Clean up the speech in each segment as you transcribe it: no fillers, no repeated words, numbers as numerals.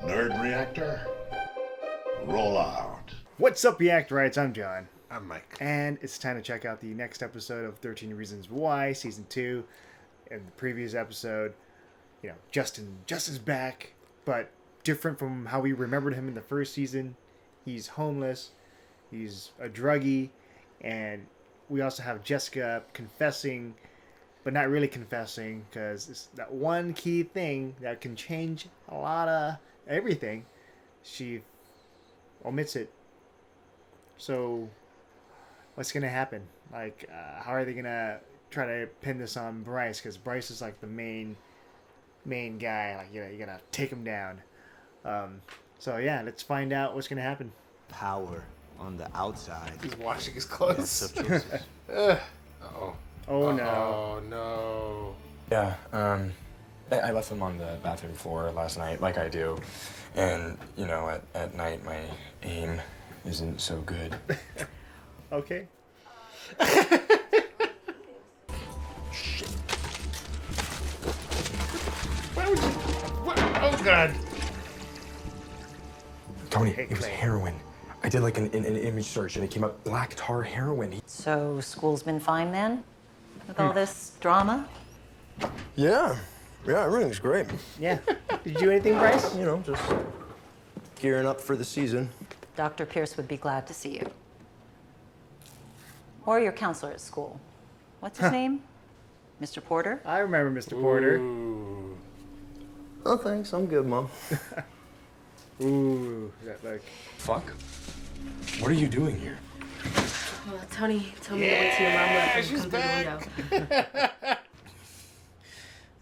Nerd Reactor, roll out. What's up, Reactorites? I'm John. I'm Mike. And it's time to check out the next episode of 13 Reasons Why, Season 2. In the previous episode, Justin's back, but different from how we remembered him in the first season. He's homeless, he's a druggie, and we also have Jessica confessing, but not really confessing, because it's that one key thing that can change a lot of everything. She omits it. So, what's going to happen? How are they going to try to pin this on Bryce? Because Bryce is like the main guy. You got to take him down. So, yeah, let's find out what's going to happen. Power on the outside. He's washing his clothes. Uh-oh. Oh, no. Oh, no. Yeah, I left them on the bathroom floor last night, like I do. And, at night, my aim isn't so good. Okay. Shit. Why would you... What? Oh, God. Tony, it was heroin. I did like an image search and it came up black tar heroin. So school's been fine then? With all this drama? Yeah, everything's great. Yeah. Did you do anything, Bryce? Just gearing up for the season. Dr. Pierce would be glad to see you. Or your counselor at school. What's his name? Mr. Porter? I remember Mr. Porter. Ooh. Oh, thanks. I'm good, Mom. Ooh, that like... Fuck. What are you doing here? Well, Tony told me to wait till your mom left and she's come through the window. back.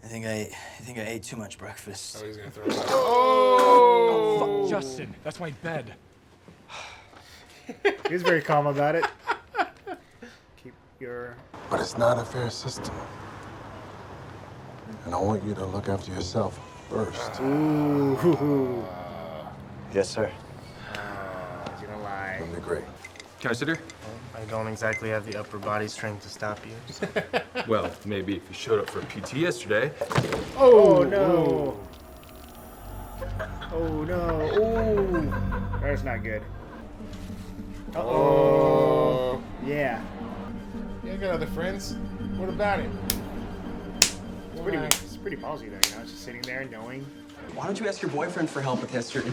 I think I ate too much breakfast. Oh, he's gonna throw it out. Oh, fuck, Justin. That's my bed. He was very calm about it. Keep your... But it's not a fair system. And I want you to look after yourself first. Ooh. Yes, sir. He's gonna lie. That'd be great. Can I sit here? I don't exactly have the upper body strength to stop you. So. Well, maybe if you showed up for PT yesterday. Oh, no. Oh, no. Ooh. That's not good. Uh-oh. Yeah. You got other friends? What about him? It's pretty palsy though, It's just sitting there knowing. Why don't you ask your boyfriend for help with history?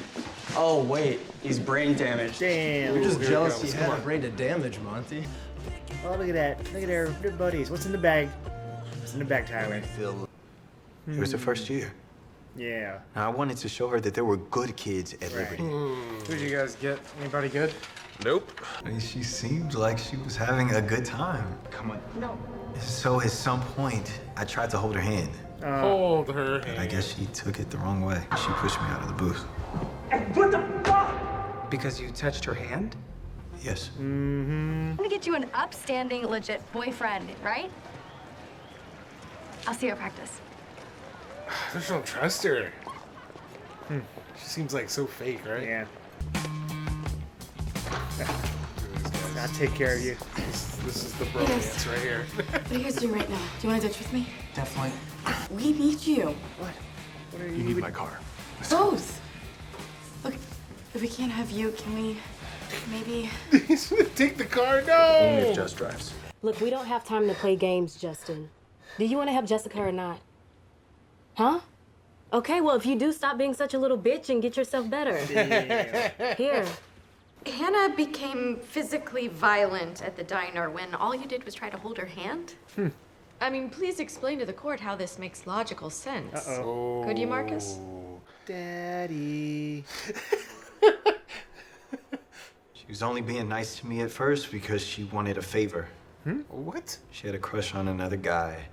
Oh, wait, he's brain damaged. Damn. You're just here jealous it he comes. had Come a brain to damage, Monty. Oh, look at that. Look at their buddies. What's in the bag? What's in the bag, Tyler? It was the first year. Yeah. Now, I wanted to show her that there were good kids at Right. Liberty. Who'd you guys get? Anybody good? Nope. I mean, she seemed like she was having a good time. Come on. No. So at some point, I tried to hold her hand. Hold her But hand. I guess she took it the wrong way. She pushed me out of the booth. What the fuck? Because you touched her hand? Yes. I'm gonna get you an upstanding, legit boyfriend, right? I'll see you at practice. I just don't trust her. She seems like so fake, right? Yeah. I'll take care of you. This is the bromance right here. What are you guys doing right now? Do you want to ditch with me? Definitely. We need you. What are You need my car. Both. Look, if we can't have you, can we maybe... He's gonna take the car. Only No. if Jess drives. Look, we don't have time to play games, Justin. Do you want to have Jessica or not? Huh? Okay, well, if you do, stop being such a little bitch and get yourself better. Yeah. Here. Hannah became physically violent at the diner when all you did was try to hold her hand. I mean, please explain to the court how this makes logical sense. Uh-oh. Could you, Marcus? Daddy. She was only being nice to me at first because she wanted a favor. What? She had a crush on another guy,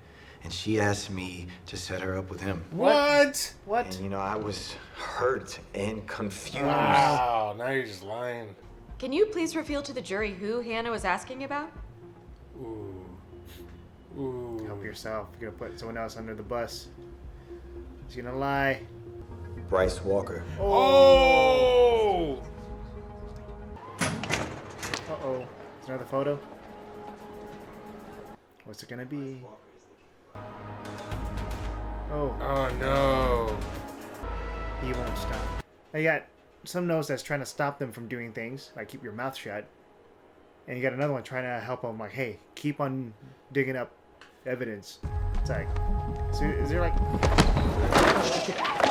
and she asked me to set her up with him. What? What? And I was hurt and confused. Wow, now you're just lying. Can you please reveal to the jury who Hannah was asking about? Ooh. Ooh. Help yourself. You're gonna put someone else under the bus. He's gonna lie. Bryce Walker. Oh! Uh-oh. Is another photo? What's it gonna be? Oh. Oh no. He won't stop. You got some notes that's trying to stop them from doing things, like keep your mouth shut. And you got another one trying to help them, like, hey, keep on digging up evidence. It's like, so is there like...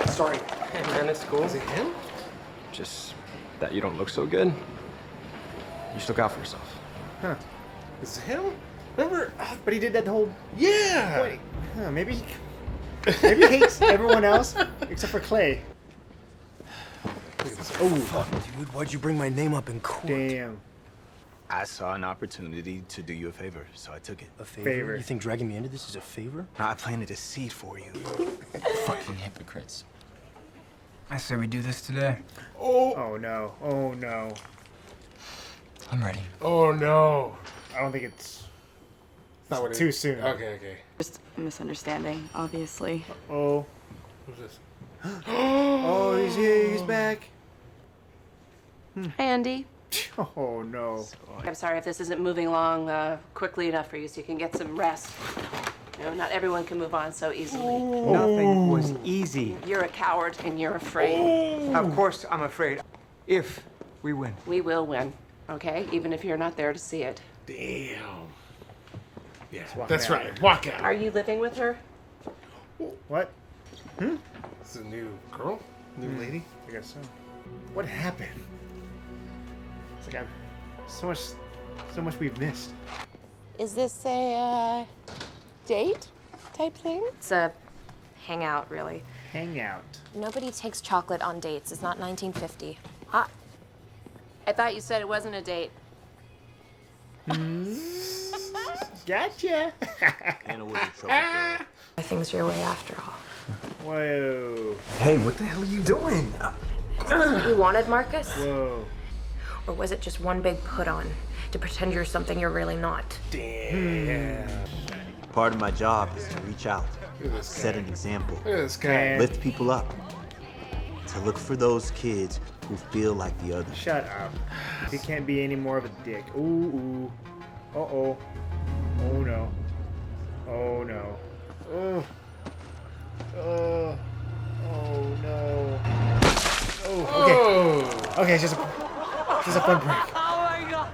Sorry. Hey, man, it's cool. Is it him? Just that you don't look so good. You should look out for yourself. Huh. Is it him? Remember? But he did that whole... Yeah! Wait, huh, maybe he hates everyone else except for Clay. Oh, fuck, dude. Why'd you bring my name up in court? Damn. I saw an opportunity to do you a favor, so I took it. A favor? You think dragging me into this is a favor? No, I planted a seed for you. Fucking hypocrites. I say we do this today. Oh no. Oh no. I'm ready. Oh, no. I don't think it's Not what it too is. soon. Okay, okay. Just a misunderstanding, obviously. Oh. Who's this? Oh, he's here. He's back. Hi, Andy. Oh no. I'm sorry if this isn't moving along quickly enough for you so you can get some rest. You know, not everyone can move on so easily. Nothing was easy. You're a coward and you're afraid. Of course I'm afraid. If we win. We will win, okay? Even if you're not there to see it. Damn. Yeah, walk that's out. right. Walk out. Are you living with her? What? This is a new girl? New lady? I guess so. What happened? It's like so much we've missed. Is this a date type thing? It's a hangout, really. Hangout. Nobody takes chocolate on dates. It's not 1950. Huh? I thought you said it wasn't a date. Gotcha. Things your way after all. Whoa. Hey, what the hell are you doing? Is this what you wanted, Marcus? Whoa. Or was it just one big put on to pretend you're something you're really not? Damn. Part of my job is to reach out, Look at this guy. set an example, Look at this guy. lift people up, to look for those kids who feel like the others. Shut up. He can't be any more of a dick. Ooh, ooh. Uh-oh. Oh, no. Oh, no. Oh. Oh. Oh, no. Oh, okay. Oh. Okay, it's just a fun break. Oh my god!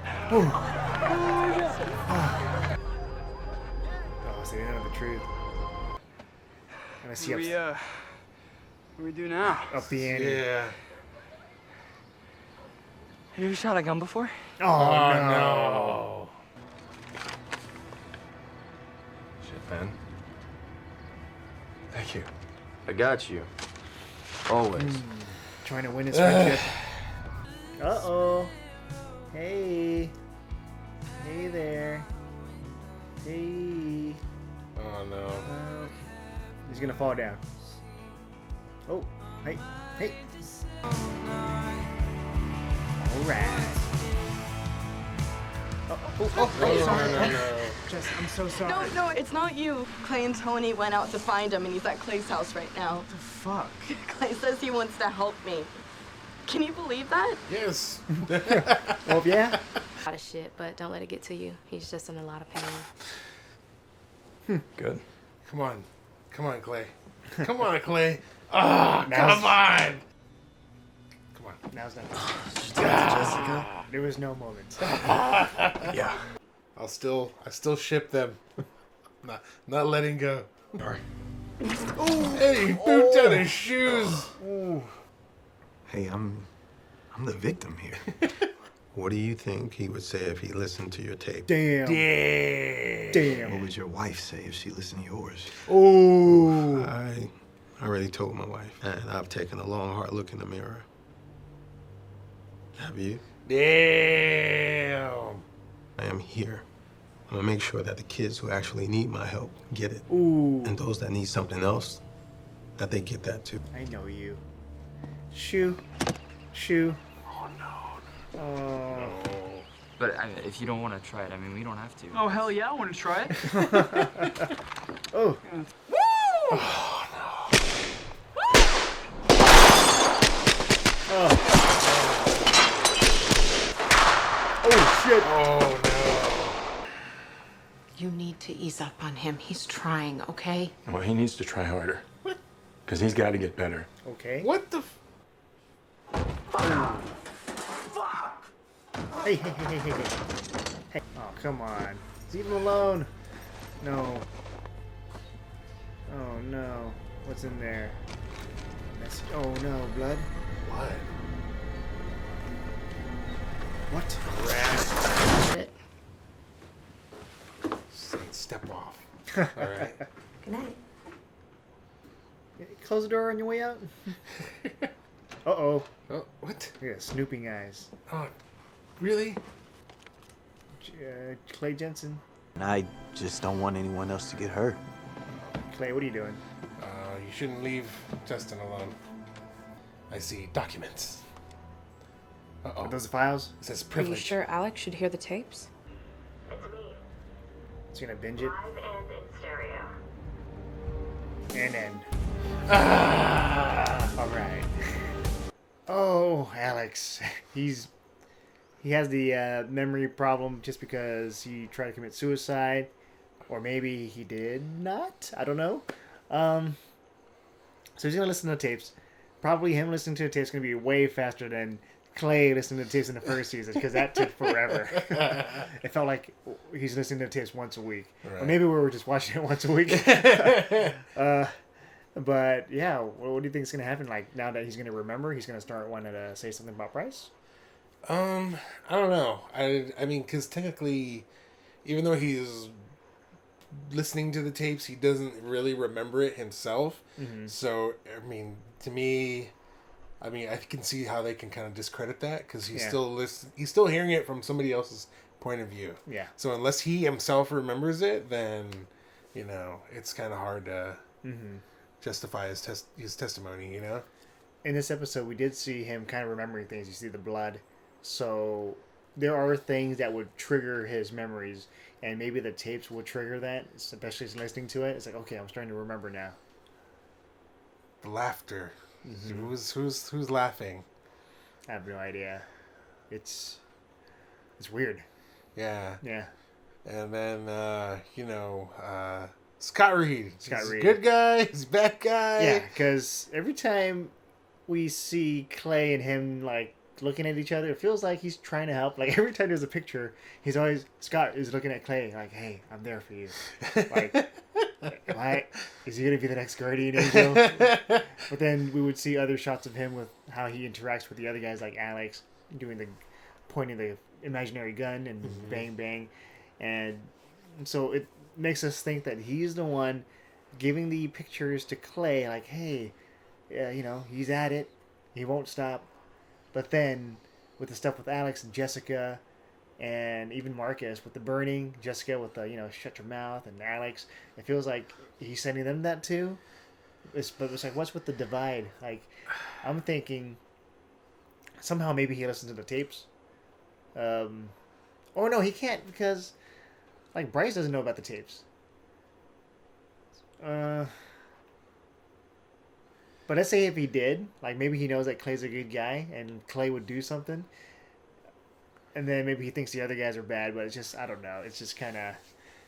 Oh, so they don't know the truth. And I see What do we do now? up the ante. Yeah. Have you ever shot a gun before? Oh, no. Shit, man. Thank you. I got you. Always. Trying to win his friendship. Uh-oh. Hey. Hey there. Hey. Oh, no. He's gonna fall down. Oh. Hey. Hey. Alright. Oh, sorry. No. Jess, I'm so sorry. No, it's not you. Clay and Tony went out to find him, and he's at Clay's house right now. What the fuck? Clay says he wants to help me. Can you believe that? Yes. Well, yeah. A lot of shit, but don't let it get to you. He's just in a lot of pain. Good. Come on. Come on, Clay. Come on, Clay. Ah, come on. Come on. Now's not. Jessica? There was no moment. Yeah. I still ship them. Not letting go. Sorry. Oh, hey, he threw down his shoes. Hey, I'm the victim here. What do you think he would say if he listened to your tape? Damn. Damn. What would your wife say if she listened to yours? Oh. I already told my wife, and I've taken a long, hard look in the mirror. Have you? Damn. I am here. I'm gonna make sure that the kids who actually need my help get it. Ooh. And those that need something else, that they get that too. I know you. Shoo. Shoo. Oh, no. Oh. But if you don't want to try it, I mean, we don't have to. Oh, hell yeah, I want to try it. Oh. Oh, no. Oh. Oh, shit. Oh, no. You need to ease up on him. He's trying, okay? Well, he needs to try harder. What? Because he's got to get better. Okay. What the Hey, hey, hey, hey, hey, hey. Hey. Oh, come on. Leave him alone. No. Oh, no. What's in there? Oh, no. Blood? What? What? Rat. Step off. All right. Good night. Close the door on your way out. Uh-oh. Oh, what? Yeah, snooping eyes. Oh, really? Clay Jensen. And I just don't want anyone else to get hurt. Clay, what are you doing? You shouldn't leave Justin alone. I see documents. Uh-oh. Are those the files? It says Are you privilege. sure Alex should hear the tapes? Is he gonna binge it? And end. All right. Oh, Alex. He has the memory problem just because he tried to commit suicide, or maybe he did not. I don't know. So he's gonna listen to the tapes. Probably him listening to the tapes is gonna be way faster than Clay listening to the tapes in the first season, because that took forever. It felt like he's listening to the tapes once a week, right. Or maybe we were just watching it once a week. But yeah, what do you think is gonna happen? Like, now that he's gonna remember, he's gonna start wanting to say something about Bryce. I don't know. I mean, because technically, even though he's listening to the tapes, he doesn't really remember it himself. Mm-hmm. So, I mean, to me, I can see how they can kind of discredit that, because he's he's still hearing it from somebody else's point of view. Yeah. So unless he himself remembers it, then, you know, it's kind of hard to justify his testimony, you know? In this episode, we did see him kind of remembering things. You see the blood. So there are things that would trigger his memories, and maybe the tapes will trigger that, especially as listening to it. It's like, okay, I'm starting to remember now. The laughter. Mm-hmm. Who's laughing? I have no idea. It's weird. Yeah. Yeah. And then Scott Reed. Scott He's Reed. a good guy. He's a bad guy. Yeah, because every time we see Clay and him like looking at each other, it feels like he's trying to help. Like every time there's a picture, Scott is looking at Clay like, "Hey, I'm there for you." Like, is he gonna be the next guardian angel? But then we would see other shots of him with how he interacts with the other guys, like Alex pointing the imaginary gun and bang bang, and so it makes us think that he's the one giving the pictures to Clay, like, "Hey, he's at it, he won't stop." But then with the stuff with Alex and Jessica, and even Marcus with the burning, Jessica with the shut your mouth, and Alex, it feels like he's sending them that too. But it's like, what's with the divide? Like, I'm thinking somehow maybe he listens to the tapes. Or no, he can't, because like Bryce doesn't know about the tapes. But let's say if he did, like maybe he knows that Clay's a good guy and Clay would do something. And then maybe he thinks the other guys are bad, but it's just, I don't know. It's just kind of,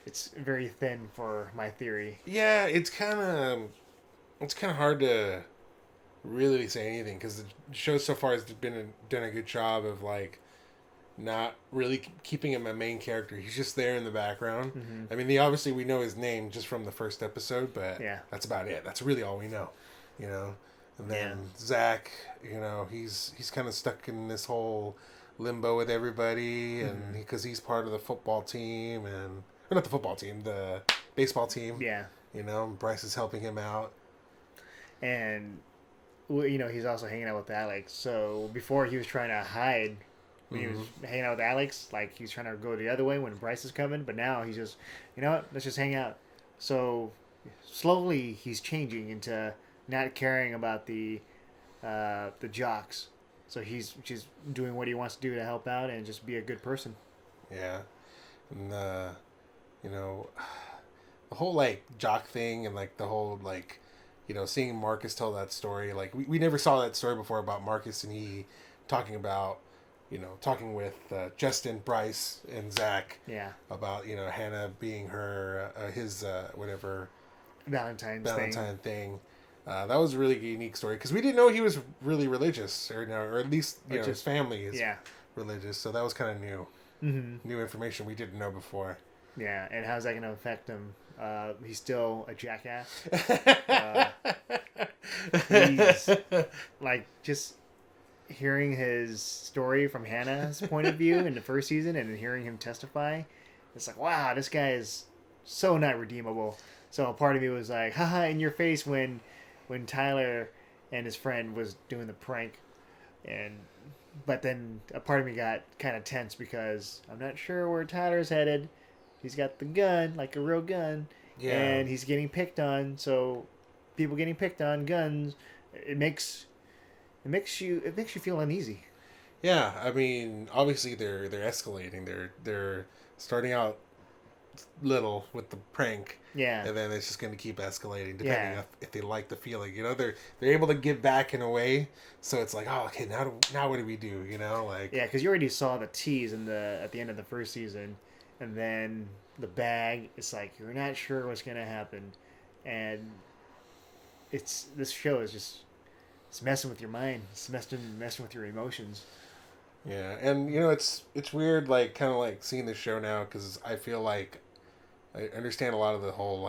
it's very thin for my theory. Yeah, it's kind of hard to really say anything, because the show so far has done a good job of like not really keeping him a main character. He's just there in the background. Mm-hmm. I mean, obviously we know his name just from the first episode, but yeah, that's about it. That's really all we know, And then Zach, he's kind of stuck in this whole limbo with everybody, and because he's part of the football team, and not the football team, the baseball team. Yeah. Bryce is helping him out, and he's also hanging out with Alex. So before he was trying to hide when he was hanging out with Alex, like he was trying to go the other way when Bryce is coming, but now he's just, let's just hang out. So slowly he's changing into not caring about the jocks. So he's just doing what he wants to do to help out and just be a good person. Yeah. And the whole like jock thing, and like the whole like seeing Marcus tell that story, like we never saw that story before about Marcus and he talking with Justin, Bryce, and Zach. Yeah. About Hannah being his whatever Valentine thing. That was a really unique story because we didn't know he was really religious, or at least his family is religious. So that was kind of new, new information we didn't know before. Yeah, and how's that going to affect him? He's still a jackass. He's like just hearing his story from Hannah's point of view in the first season, and hearing him testify. It's like, wow, this guy is so not redeemable. So a part of me was like, haha, in your face when Tyler and his friend was doing the prank. But then a part of me got kind of tense because I'm not sure where Tyler's headed. He's got the gun, like a real gun, and he's getting picked on. So people getting picked on, guns, it makes you feel uneasy. Yeah, I mean, obviously they're escalating. They're starting out little with the prank. Yeah. And then it's just going to keep escalating depending if they like the feeling. They're able to give back in a way. So it's like, oh, okay, now what do we do? Yeah, because you already saw the tease at the end of the first season, and then the bag. It's like you're not sure what's going to happen, and this show is just it's messing with your mind. It's messing with your emotions. Yeah, and it's weird, like kind of like seeing the show now because I feel like I understand a lot of the whole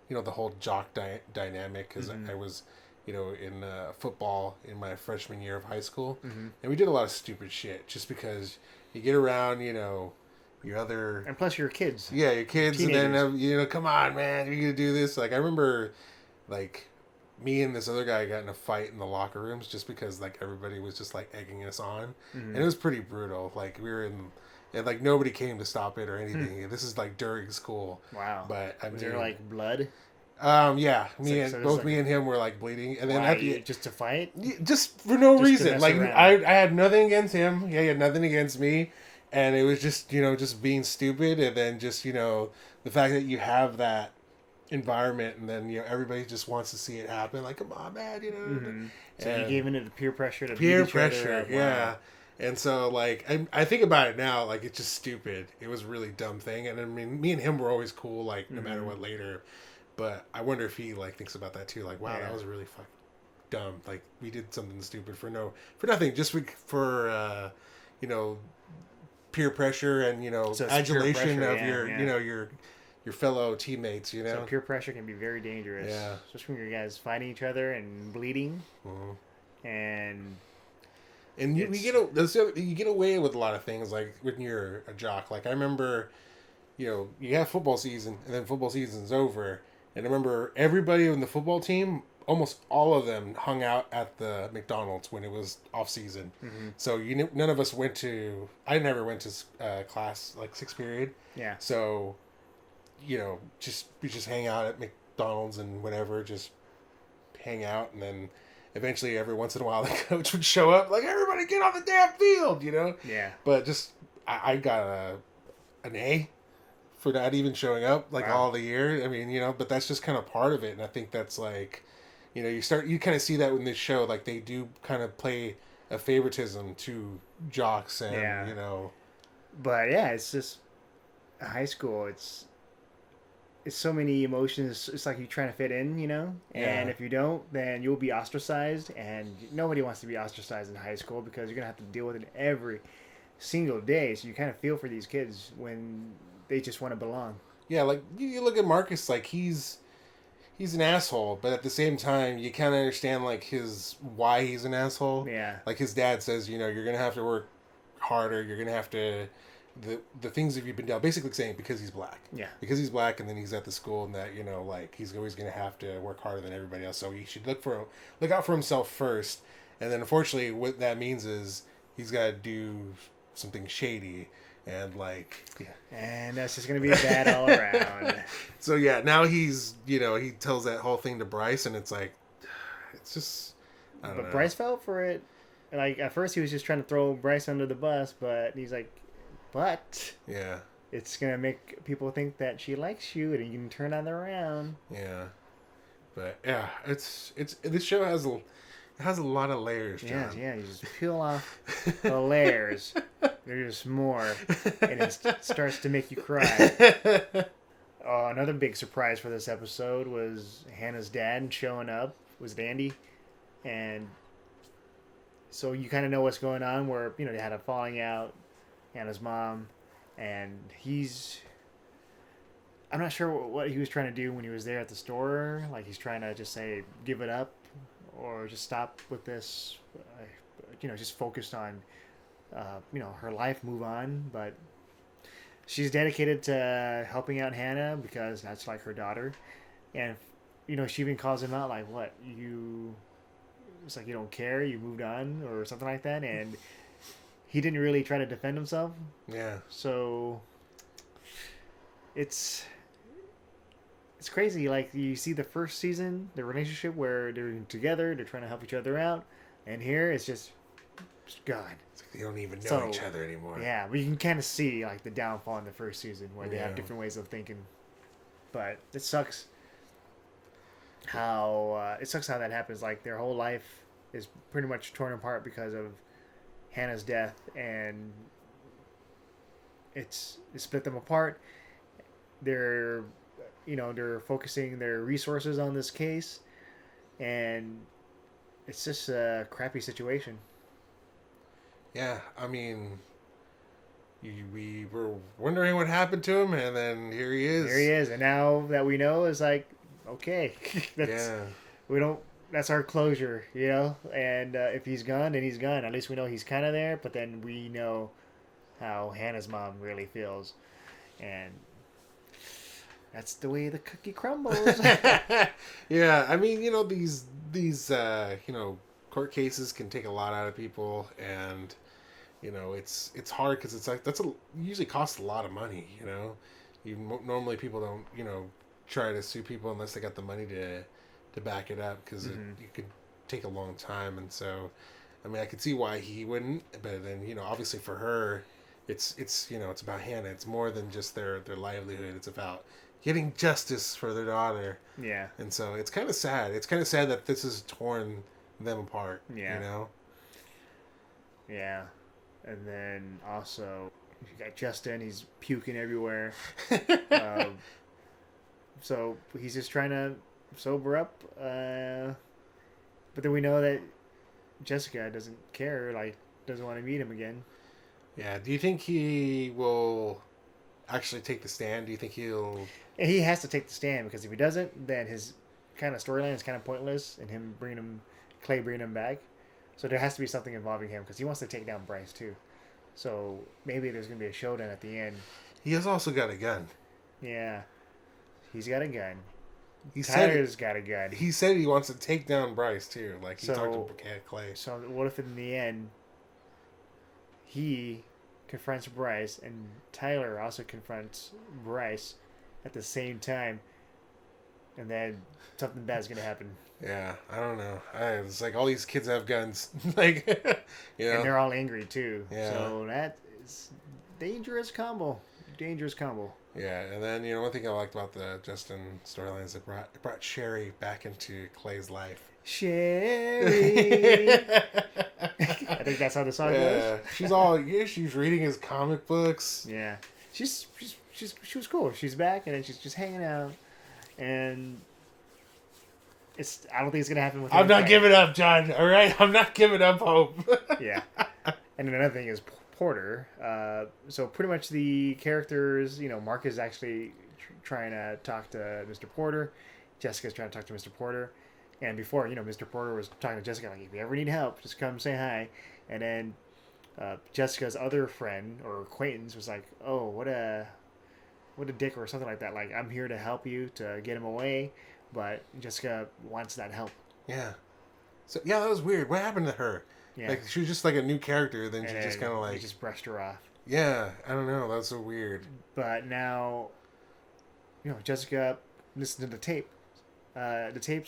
the whole jock dynamic because I was in football in my freshman year of high school, and we did a lot of stupid shit just because you get around your other and plus your kids. Yeah, your kids, teenagers. And then come on, man, you're gonna do this. Like I remember, like me and this other guy got in a fight in the locker rooms just because like everybody was just like egging us on, and it was pretty brutal. Like we were in. And like nobody came to stop it or anything. This is like during school. Wow. But was there like blood? Yeah. Me and him were like bleeding, and then at the just to fight, just for no just reason. Like I had nothing against him. Yeah, he had nothing against me, and it was just just being stupid, and then just the fact that you have that environment, and then everybody just wants to see it happen. Like, come on, man, So you gave into the peer pressure to peer beat each pressure, other. yeah. And so, like, I think about it now, like, it's just stupid. It was a really dumb thing. And, I mean, me and him were always cool, like, no matter what later. But I wonder if he, like, thinks about that, too. Like, wow, that was really fucking dumb. Like, we did something stupid for nothing. Just for, peer pressure and, So adulation pressure, of your fellow teammates, So peer pressure can be very dangerous. Yeah. Especially when you guys fighting each other and bleeding. And you get away with a lot of things like when you're a jock. Like I remember, you have football season and then football season's over. And I remember everybody in the football team, almost all of them hung out at the McDonald's when it was off season. So none of us I never went to class like sixth period. Yeah. So, we just hang out at McDonald's and whatever, just hang out, and then eventually, every once in a while, the coach would show up, like, everybody get on the damn field, Yeah. But just, I got an A for not even showing up, like, all the year. I mean, but that's just kind of part of it. And I think that's, like, you kind of see that in this show. Like, they do kind of play a favoritism to jocks and, But, yeah, it's just high school. It's so many emotions. It's like you're trying to fit in, and if you don't, then you'll be ostracized, and nobody wants to be ostracized in high school because you're going to have to deal with it every single day. So you kind of feel for these kids when they just want to belong. Yeah, like you look at Marcus, like he's an asshole, but at the same time, you kind of understand like why he's an asshole. Yeah. Like his dad says, you're going to have to work harder. You're going to have to the things that you've been down, basically saying because he's black. Yeah. Because he's black, and then he's at the school, and that like he's always going to have to work harder than everybody else. So he should look out for himself first, and then unfortunately, what that means is he's got to do something shady, and like. Yeah. And that's just going to be bad all around. So yeah, now he's he tells that whole thing to Bryce, and it's like, it's just. I don't know. Bryce fell for it. Like at first, he was just trying to throw Bryce under the bus, but he's like. But yeah, it's gonna make people think that she likes you, and you can turn that around. Yeah, but yeah, it's this show has a lot of layers. John. Yeah, you just peel off the layers. There's more, and it starts to make you cry. Another big surprise for this episode was Hannah's dad showing up was it Andy, and so you kind of know what's going on. Where they had a falling out, Hannah's mom, and I'm not sure what he was trying to do when he was there at the store. Like he's trying to just say give it up, or just stop with this. Just focused on her life, move on, but. She's dedicated to helping out Hannah because that's like her daughter. And, she even calls him out like, what, it's like you don't care, you moved on or something like that. And he didn't really try to defend himself. Yeah. So it's crazy. Like you see the first season, the relationship where they're together, they're trying to help each other out. And here it's just gone. They don't even know each other anymore. Yeah, but you can kind of see like the downfall in the first season where they have different ways of thinking. But it sucks how that happens. Like their whole life is pretty much torn apart because of Hannah's death, and it split them apart. They're focusing their resources on this case, and it's just a crappy situation. Yeah, I mean, we were wondering what happened to him, and then here he is. Here he is, and now that we know, it's like, okay, that's our closure, And if he's gone, then he's gone. At least we know he's kind of there, but then we know how Hannah's mom really feels, and that's the way the cookie crumbles. Yeah, I mean, these court cases can take a lot out of people, and it's hard because it's like usually costs a lot of money. Normally people don't try to sue people unless they got the money to back it up, because it could take a long time. And so I mean, I could see why he wouldn't, but then obviously for her it's it's about Hannah. It's more than just their livelihood. It's about getting justice for their daughter. Yeah. And so it's kind of sad. It's kind of sad that this has torn them apart. Yeah. Yeah. And then also you got Justin. He's puking everywhere. So he's just trying to sober up. But then we know that Jessica doesn't care. Like, doesn't want to meet him again. Yeah. Do you think he will actually take the stand? Do you think he'll... He has to take the stand, because if he doesn't, then his kind of storyline is kind of pointless, and Clay bringing him back. So there has to be something involving him, because he wants to take down Bryce too. So maybe there's going to be a showdown at the end. He has also got a gun. Yeah. He's got a gun. Tyler's got a gun. He said he wants to take down Bryce too. Like he talked to Clay. So what if in the end he confronts Bryce and Tyler also confronts Bryce at the same time, and then something bad's gonna happen? Yeah, I don't know. It's like all these kids have guns, like and they're all angry too. Yeah. So that is dangerous combo. Yeah, and then one thing I liked about the Justin storyline is it brought Sherry back into Clay's life. Sherry. I think that's how the song goes. She's reading his comic books. Yeah, she was cool. She's back, and then she's just hanging out, and I don't think it's gonna happen with. I'm not giving up, John. All right, I'm not giving up hope. Yeah, and then another thing is Porter. So pretty much the characters, Mark is actually trying to talk to Mr. Porter. Jessica's trying to talk to Mr. Porter. And before, Mr. Porter was talking to Jessica, like, if you ever need help, just come say hi. And then Jessica's other friend or acquaintance was like, oh, what a dick, or something like that. Like, I'm here to help you to get him away, but Jessica wants that help. Yeah. So, yeah, that was weird. What happened to her? Yeah. Like, she was just like a new character, then she just kind of like... He just brushed her off. Yeah, I don't know. That was so weird. But now, Jessica listened to the tapes,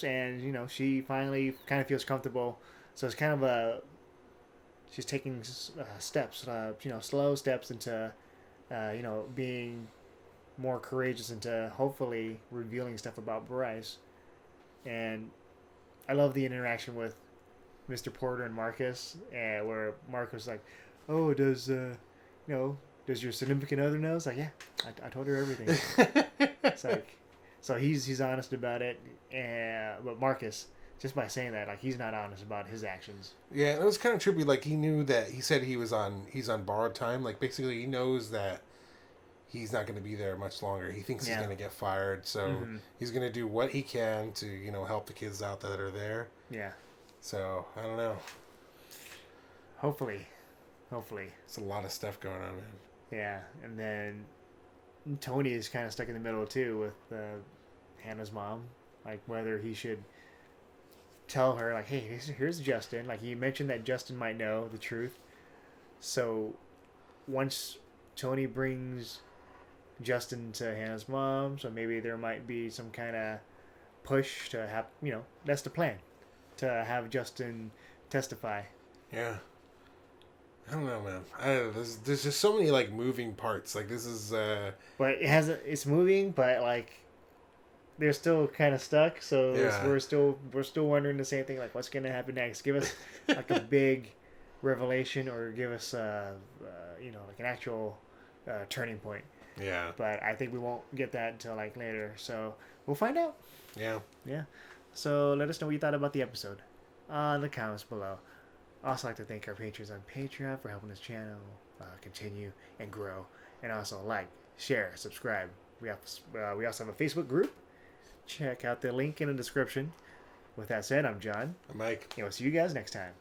and, she finally kind of feels comfortable. So it's kind of she's taking steps, slow steps into, being more courageous, into hopefully revealing stuff about Bryce. And I love the interaction with Mr. Porter and Marcus, where Marcus was like, oh, does your significant other know? It's like, yeah, I told her everything. It's like, so he's honest about it, but Marcus just by saying that, like, he's not honest about his actions. Yeah, it was kind of trippy. Like, he knew that he said he's on borrowed time. Like, basically, he knows that he's not going to be there much longer. He thinks he's going to get fired, so he's going to do what he can to, you know, help the kids out that are there. Yeah. So, I don't know. Hopefully. It's a lot of stuff going on, man. Yeah, and then Tony is kind of stuck in the middle, too, with Hannah's mom. Like, whether he should tell her, like, hey, here's Justin. Like, he mentioned that Justin might know the truth. So, once Tony brings Justin to Hannah's mom, so maybe there might be some kind of push to have, you know, that's the plan, to have Justin testify. Yeah. I don't know, man. There's just so many, like, moving parts. Like, this is... But it's moving, but, like, they're still kind of stuck, so we're still wondering the same thing, like, what's going to happen next? Give us, like, a big revelation, or give us, you know, like, an actual turning point. Yeah. But I think we won't get that until, like, later, so we'll find out. Yeah. Yeah. So let us know what you thought about the episode in the comments below. Also like to thank our patrons on Patreon for helping this channel continue and grow. And also like, share, subscribe. We also have a Facebook group. Check out the link in the description. With that said, I'm John. I'm Mike. And we'll see you guys next time.